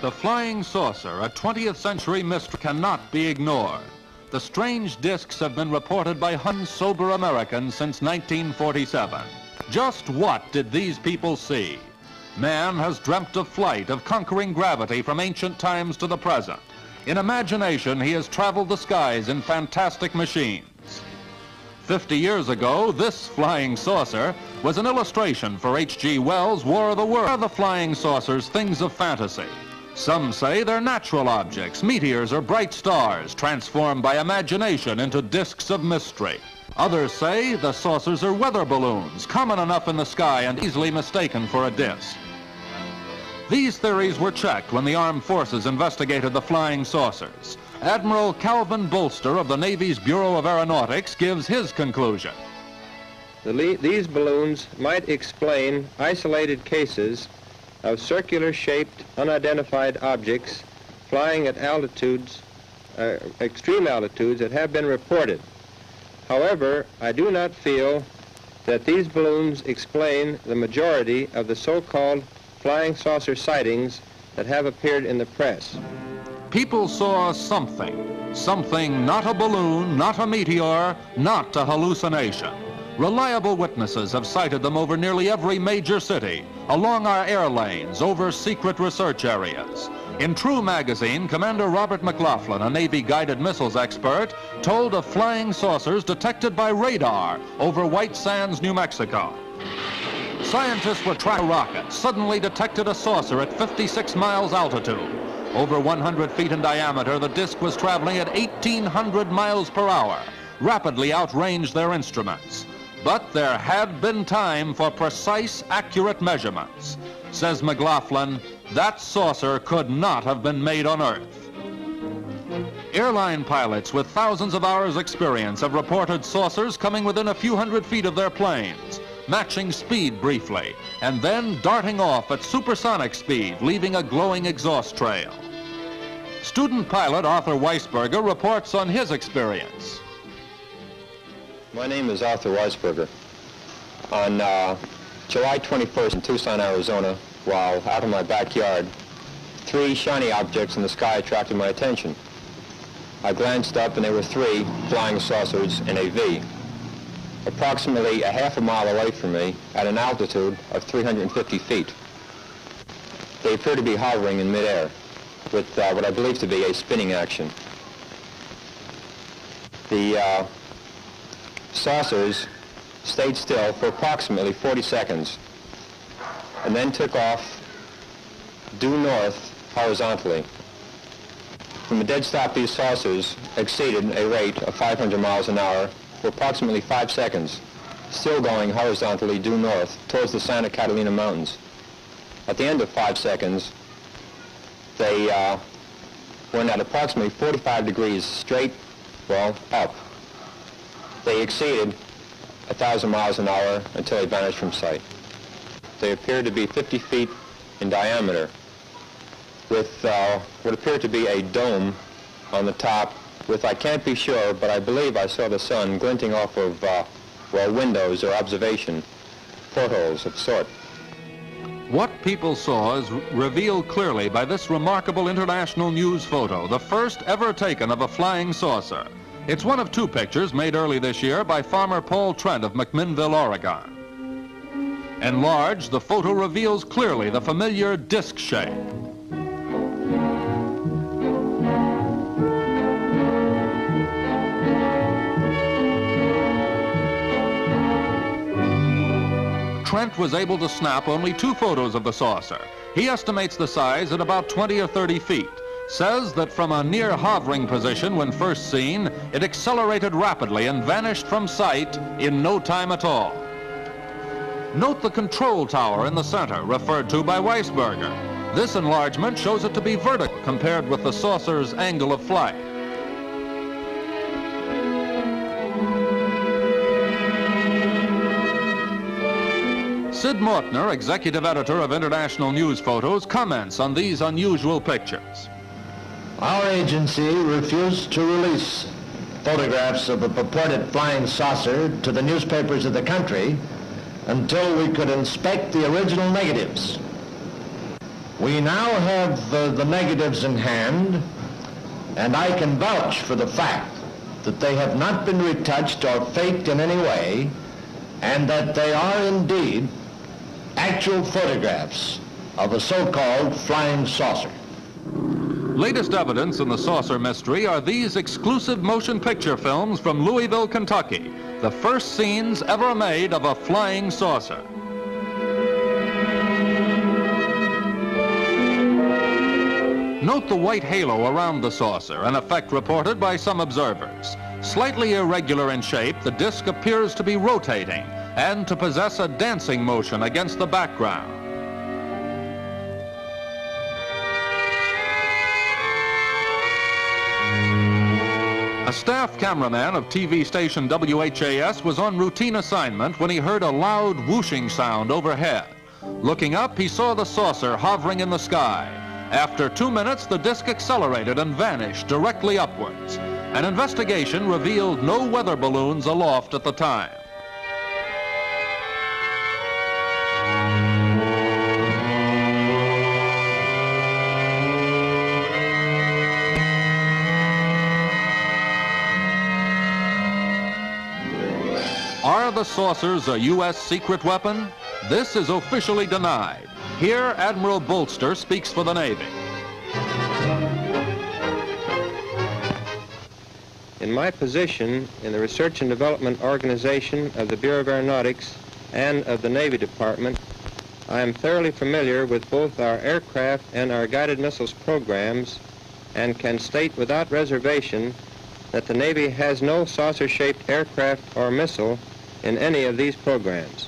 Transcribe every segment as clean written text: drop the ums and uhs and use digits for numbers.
The flying saucer, a 20th century mystery, cannot be ignored. The strange discs have been reported by sober Americans since 1947. Just what did these people see? Man has dreamt of flight, of conquering gravity from ancient times to the present. In imagination, he has traveled the skies in fantastic machines. 50 years ago, this flying saucer was an illustration for H.G. Wells' War of the Worlds. Are the flying saucers things of fantasy? Some say they're natural objects, meteors or bright stars, transformed by imagination into discs of mystery. Others say the saucers are weather balloons, common enough in the sky and easily mistaken for a disc. These theories were checked when the armed forces investigated the flying saucers. Admiral Calvin Bolster of the Navy's Bureau of Aeronautics gives his conclusion. These balloons might explain isolated cases of circular-shaped, unidentified objects flying at altitudes, extreme altitudes that have been reported. However, I do not feel that these balloons explain the majority of the so-called flying saucer sightings that have appeared in the press. People saw something not a balloon, not a meteor, not a hallucination. Reliable witnesses have cited them over nearly every major city, along our air lanes, over secret research areas. In True magazine, Commander Robert McLaughlin, a Navy guided missiles expert, told of flying saucers detected by radar over White Sands, New Mexico. Scientists were tracking a rocket, suddenly detected a saucer at 56 miles altitude. Over 100 feet in diameter, the disc was traveling at 1,800 miles per hour, rapidly outranged their instruments. But there had been time for precise, accurate measurements. Says McLaughlin, that saucer could not have been made on Earth. Airline pilots with thousands of hours' experience have reported saucers coming within a few hundred feet of their planes, matching speed briefly, and then darting off at supersonic speed, leaving a glowing exhaust trail. Student pilot Arthur Weisberger reports on his experience. My name is Arthur Weisberger. On July 21st in Tucson, Arizona, while out in my backyard, 3 shiny objects in the sky attracted my attention. I glanced up and there were 3 flying saucers in a V. Approximately a half a mile away from me at an altitude of 350 feet. They appear to be hovering in midair with what I believe to be a spinning action. The saucers stayed still for approximately 40 seconds and then took off due north horizontally. From a dead stop, these saucers exceeded a rate of 500 miles an hour for approximately 5 seconds, still going horizontally due north towards the Santa Catalina Mountains. At the end of 5 seconds, they went at approximately 45 degrees straight, well, up. They exceeded 1,000 miles an hour until they vanished from sight. They appeared to be 50 feet in diameter with what appeared to be a dome on the top with, I can't be sure, but I believe I saw the sun glinting off of, well, windows or observation portholes of sort. What people saw is revealed clearly by this remarkable international news photo, the first ever taken of a flying saucer. It's one of 2 pictures made early this year by farmer Paul Trent of McMinnville, Oregon. Enlarged, the photo reveals clearly the familiar disc shape. Trent was able to snap only 2 photos of the saucer. He estimates the size at about 20 or 30 feet. Says that from a near hovering position when first seen, it accelerated rapidly and vanished from sight in no time at all. Note the control tower in the center, referred to by Weisberger. This enlargement shows it to be vertical compared with the saucer's angle of flight. Sid Mortner, executive editor of International News Photos, comments on these unusual pictures. Our agency refused to release photographs of the purported flying saucer to the newspapers of the country until we could inspect the original negatives. We now have the negatives in hand, and I can vouch for the fact that they have not been retouched or faked in any way, and that they are indeed actual photographs of a so-called flying saucer. Latest evidence in the saucer mystery are these exclusive motion picture films from Louisville, Kentucky, the first scenes ever made of a flying saucer. Note the white halo around the saucer, an effect reported by some observers. Slightly irregular in shape, the disc appears to be rotating and to possess a dancing motion against the background. A staff cameraman of TV station WHAS was on routine assignment when he heard a loud whooshing sound overhead. Looking up, he saw the saucer hovering in the sky. After 2 minutes, the disc accelerated and vanished directly upwards. An investigation revealed no weather balloons aloft at the time. Are the saucers a U.S. secret weapon? This is officially denied. Here, Admiral Bolster speaks for the Navy. In my position in the Research and Development Organization of the Bureau of Aeronautics and of the Navy Department, I am thoroughly familiar with both our aircraft and our guided missiles programs and can state without reservation that the Navy has no saucer-shaped aircraft or missile in any of these programs.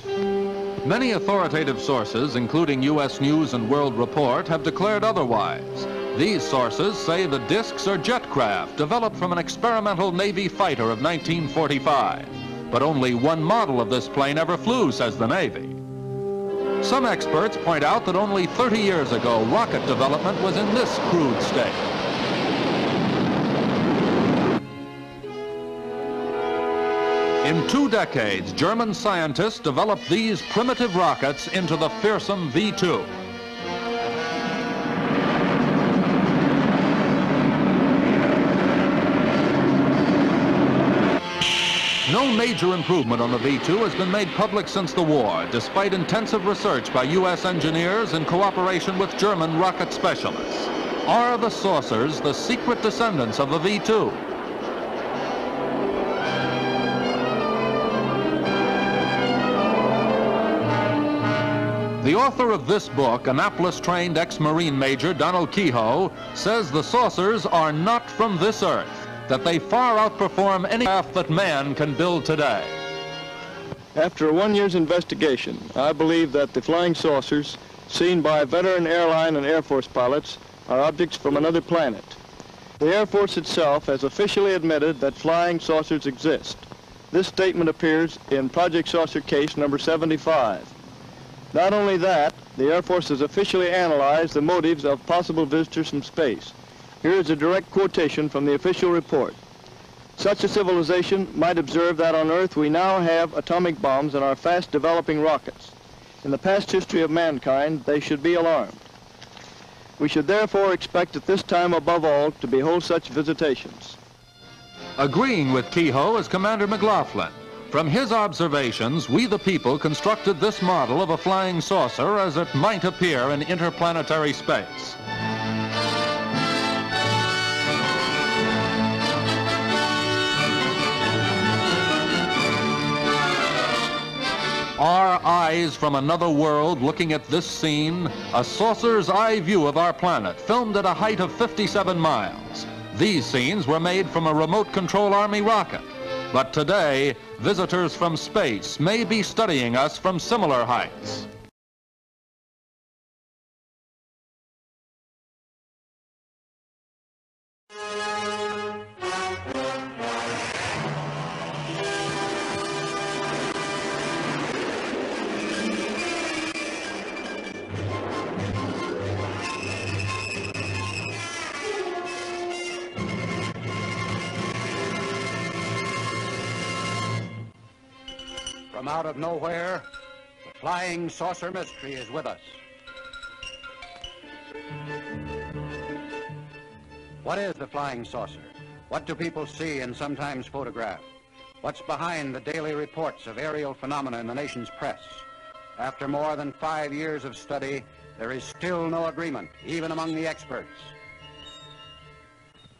Many authoritative sources, including U.S. News and World Report, have declared otherwise. These sources say the discs are jet craft developed from an experimental Navy fighter of 1945. But only one model of this plane ever flew, says the Navy. Some experts point out that only 30 years ago, rocket development was in this crude state. In 2 decades, German scientists developed these primitive rockets into the fearsome V-2. No major improvement on the V-2 has been made public since the war, despite intensive research by U.S. engineers in cooperation with German rocket specialists. Are the saucers the secret descendants of the V-2? The author of this book, Annapolis-trained ex-Marine Major Donald Kehoe, says the saucers are not from this earth, that they far outperform any craft that man can build today. After a 1 year's investigation, I believe that the flying saucers seen by veteran airline and Air Force pilots are objects from another planet. The Air Force itself has officially admitted that flying saucers exist. This statement appears in Project Saucer Case number 75. Not only that, the Air Force has officially analyzed the motives of possible visitors from space. Here is a direct quotation from the official report. Such a civilization might observe that on Earth we now have atomic bombs and are fast developing rockets. In the past history of mankind, they should be alarmed. We should therefore expect at this time above all to behold such visitations. Agreeing with Kehoe is Commander McLaughlin. From his observations, we the people constructed this model of a flying saucer as it might appear in interplanetary space. Our eyes from another world looking at this scene, a saucer's eye view of our planet, filmed at a height of 57 miles. These scenes were made from a remote control Army rocket. But today, visitors from space may be studying us from similar heights. From out of nowhere, the flying saucer mystery is with us. What is the flying saucer? What do people see and sometimes photograph? What's behind the daily reports of aerial phenomena in the nation's press? After more than 5 years of study, there is still no agreement, even among the experts.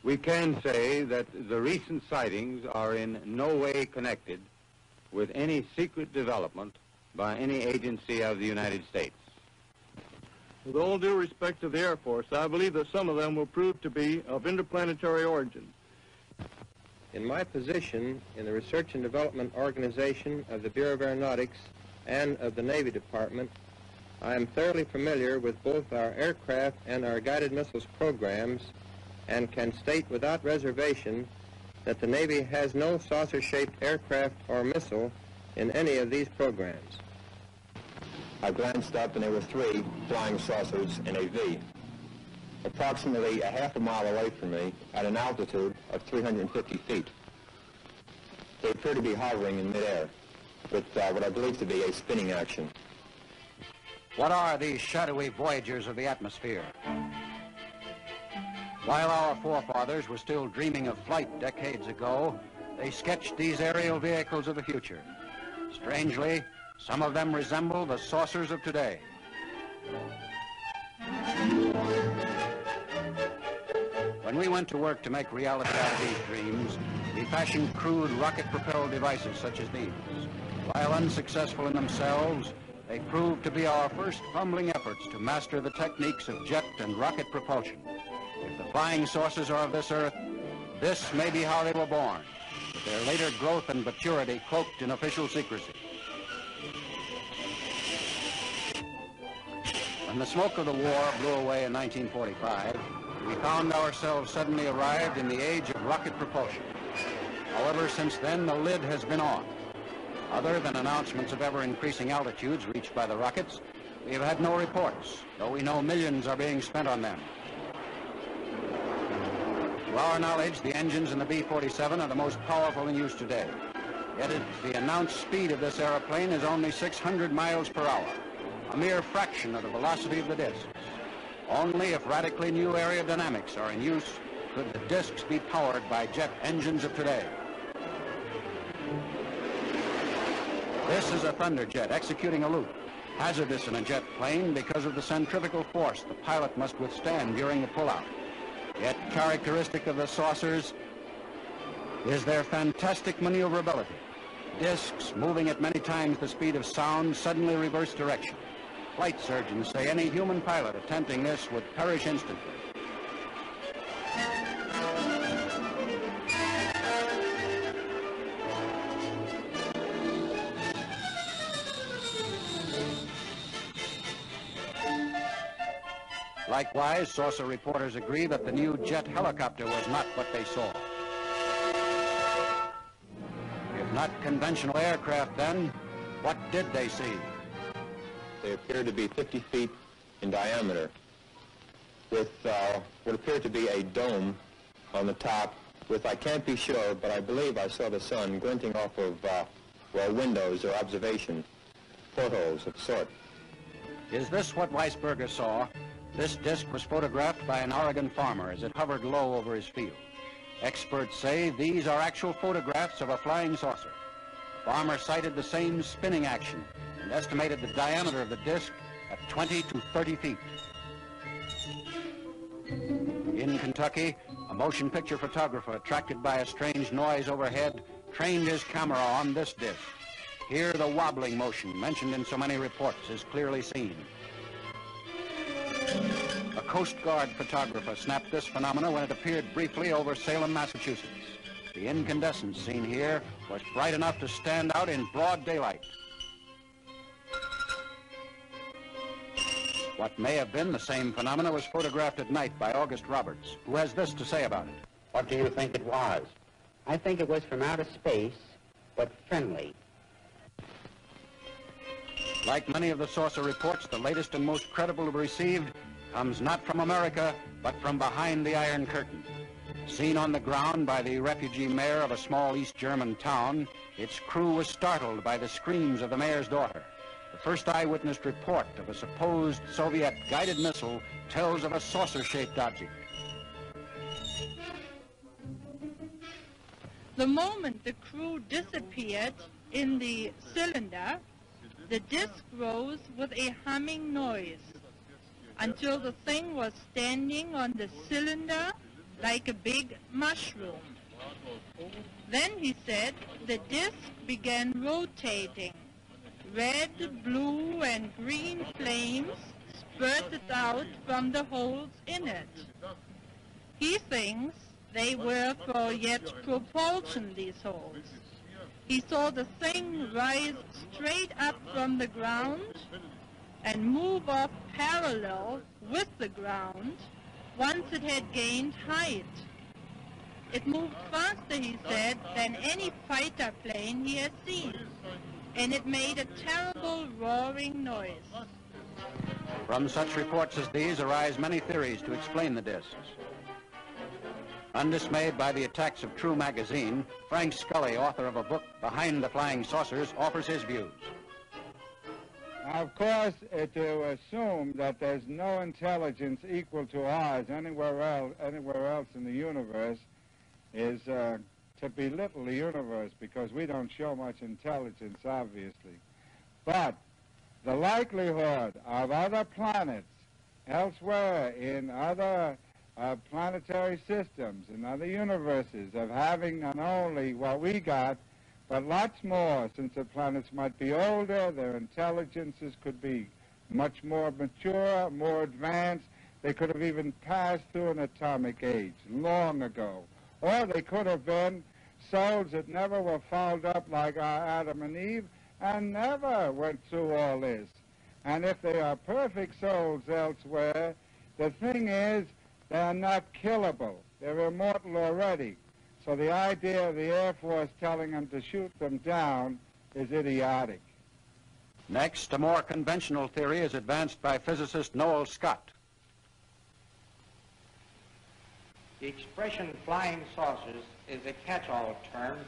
We can say that the recent sightings are in no way connected with any secret development by any agency of the United States. With all due respect to the Air Force, I believe that some of them will prove to be of interplanetary origin. In my position in the Research and Development Organization of the Bureau of Aeronautics and of the Navy Department, I am thoroughly familiar with both our aircraft and our guided missiles programs and can state without reservation that the Navy has no saucer-shaped aircraft or missile in any of these programs. I glanced up and there were 3 flying saucers in a V, approximately a half a mile away from me at an altitude of 350 feet. They appear to be hovering in midair with what I believe to be a spinning action. What are these shadowy voyagers of the atmosphere? While our forefathers were still dreaming of flight decades ago, they sketched these aerial vehicles of the future. Strangely, some of them resemble the saucers of today. When we went to work to make reality out of these dreams, we fashioned crude rocket-propelled devices such as these. While unsuccessful in themselves, they proved to be our first fumbling efforts to master the techniques of jet and rocket propulsion. If the flying saucers are of this earth, this may be how they were born, with their later growth and maturity cloaked in official secrecy. When the smoke of the war blew away in 1945, we found ourselves suddenly arrived in the age of rocket propulsion. However, since then, the lid has been on. Other than announcements of ever-increasing altitudes reached by the rockets, we have had no reports, though we know millions are being spent on them. To our knowledge, the engines in the B-47 are the most powerful in use today. Yet the announced speed of this airplane is only 600 miles per hour, a mere fraction of the velocity of the discs. Only if radically new aerodynamics are in use could the discs be powered by jet engines of today. This is a Thunderjet executing a loop, hazardous in a jet plane because of the centrifugal force the pilot must withstand during the pullout. Yet characteristic of the saucers is their fantastic maneuverability. Discs, moving at many times the speed of sound, suddenly reverse direction. Flight surgeons say any human pilot attempting this would perish instantly. Likewise, saucer reporters agree that the new jet helicopter was not what they saw. If not conventional aircraft, then what did they see? They appear to be 50 feet in diameter with what appeared to be a dome on the top with, I can't be sure, but I believe I saw the sun glinting off of, windows or observation portholes of sort. Is this what Weisberger saw? This disc was photographed by an Oregon farmer as it hovered low over his field. Experts say these are actual photographs of a flying saucer. The farmer cited the same spinning action and estimated the diameter of the disc at 20 to 30 feet. In Kentucky, a motion picture photographer attracted by a strange noise overhead trained his camera on this disc. Here the wobbling motion mentioned in so many reports is clearly seen. A Coast Guard photographer snapped this phenomena when it appeared briefly over Salem, Massachusetts. The incandescence seen here was bright enough to stand out in broad daylight. What may have been the same phenomena was photographed at night by August Roberts, who has this to say about it. What do you think it was? I think it was from outer space, but friendly. Like many of the saucer reports, the latest and most credible received comes not from America, but from behind the Iron Curtain. Seen on the ground by the refugee mayor of a small East German town, its crew was startled by the screams of the mayor's daughter. The first eyewitness report of a supposed Soviet guided missile tells of a saucer-shaped object. The moment the crew disappeared in the cylinder, the disc rose with a humming noise until the thing was standing on the cylinder like a big mushroom. Then, he said, the disc began rotating. Red, blue, and green flames spurted out from the holes in it. He thinks they were for jet propulsion, these holes. He saw the thing rise straight up from the ground and move off parallel with the ground once it had gained height. It moved faster, he said, than any fighter plane he had seen, and it made a terrible roaring noise. From such reports as these arise many theories to explain the discs. Undismayed by the attacks of True magazine, Frank Scully, author of a book, Behind the Flying Saucers, offers his views. Now, of course, to assume that there's no intelligence equal to ours anywhere else in the universe is to belittle the universe, because we don't show much intelligence, obviously. But the likelihood of other planets elsewhere in other planetary systems, in other universes, of having not only what we got, but lots more, since the planets might be older, their intelligences could be much more mature, more advanced. They could have even passed through an atomic age long ago. Or they could have been souls that never were fouled up like our Adam and Eve and never went through all this. And if they are perfect souls elsewhere, the thing is, they are not killable. They're immortal already. So the idea of the Air Force telling them to shoot them down is idiotic. Next, a more conventional theory is advanced by physicist Noel Scott. The expression flying saucers is a catch-all term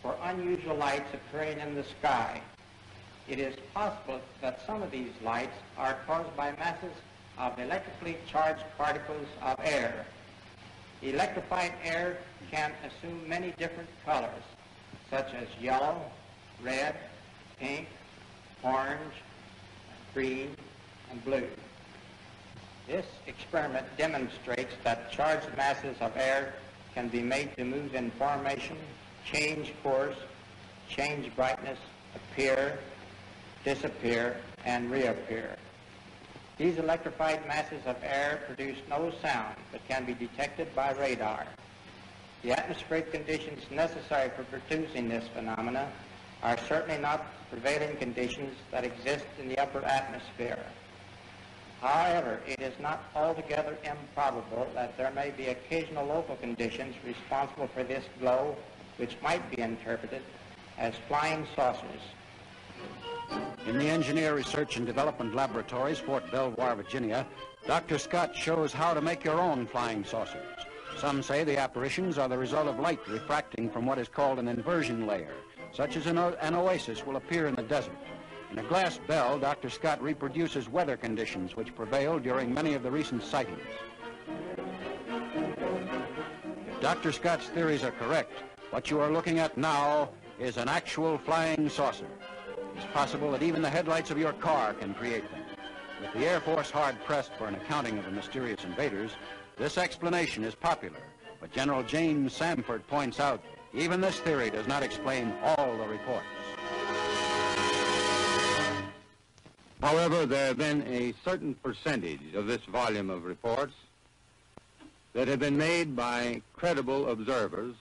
for unusual lights appearing in the sky. It is possible that some of these lights are caused by masses of electrically charged particles of air. Electrified air can assume many different colors, such as yellow, red, pink, orange, green, and blue. This experiment demonstrates that charged masses of air can be made to move in formation, change course, change brightness, appear, disappear, and reappear. These electrified masses of air produce no sound but can be detected by radar. The atmospheric conditions necessary for producing this phenomena are certainly not prevailing conditions that exist in the upper atmosphere. However, it is not altogether improbable that there may be occasional local conditions responsible for this glow, which might be interpreted as flying saucers. In the Engineer Research and Development Laboratories, Fort Belvoir, Virginia, Dr. Scott shows how to make your own flying saucers. Some say the apparitions are the result of light refracting from what is called an inversion layer, such as an oasis will appear in the desert. In a glass bell, Dr. Scott reproduces weather conditions which prevailed during many of the recent sightings. If Dr. Scott's theories are correct, what you are looking at now is an actual flying saucer. It's possible that even the headlights of your car can create them. With the Air Force hard-pressed for an accounting of the mysterious invaders, this explanation is popular. But General James Samford points out even this theory does not explain all the reports. However, there have been a certain percentage of this volume of reports that have been made by credible observers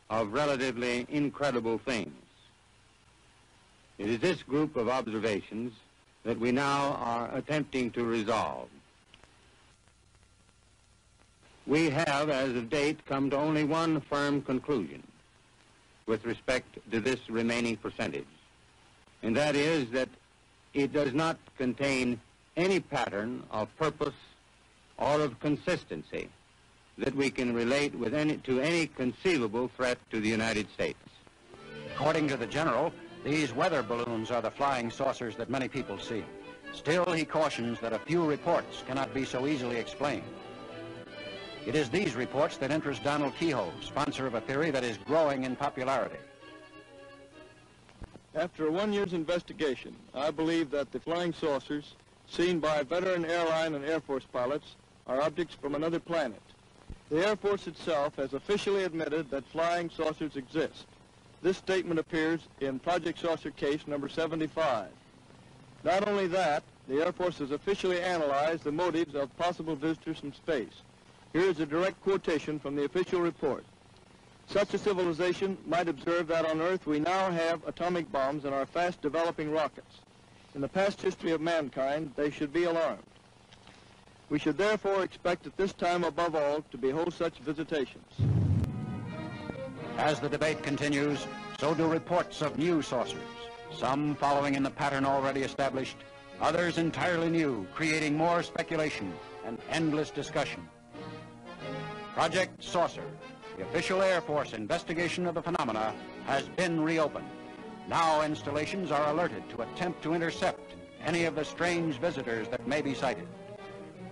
of relatively incredible things. It is this group of observations that we now are attempting to resolve. We have, as of date, come to only one firm conclusion with respect to this remaining percentage, and that is that it does not contain any pattern of purpose or of consistency that we can relate to any conceivable threat to the United States. According to the general, these weather balloons are the flying saucers that many people see. Still, he cautions that a few reports cannot be so easily explained. It is these reports that interest Donald Kehoe, sponsor of a theory that is growing in popularity. After a 1 year's investigation, I believe that the flying saucers seen by veteran airline and Air Force pilots are objects from another planet. The Air Force itself has officially admitted that flying saucers exist. This statement appears in Project Saucer Case number 75. Not only that, the Air Force has officially analyzed the motives of possible visitors from space. Here is a direct quotation from the official report. Such a civilization might observe that on Earth we now have atomic bombs and our fast-developing rockets. In the past history of mankind, they should be alarmed. We should therefore expect at this time above all to behold such visitations. As the debate continues, so do reports of new saucers, some following in the pattern already established, others entirely new, creating more speculation and endless discussion. Project Saucer, the official Air Force investigation of the phenomena, has been reopened. Now installations are alerted to attempt to intercept any of the strange visitors that may be sighted.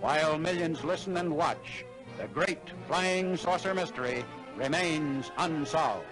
While millions listen and watch, the great flying saucer mystery remains unsolved.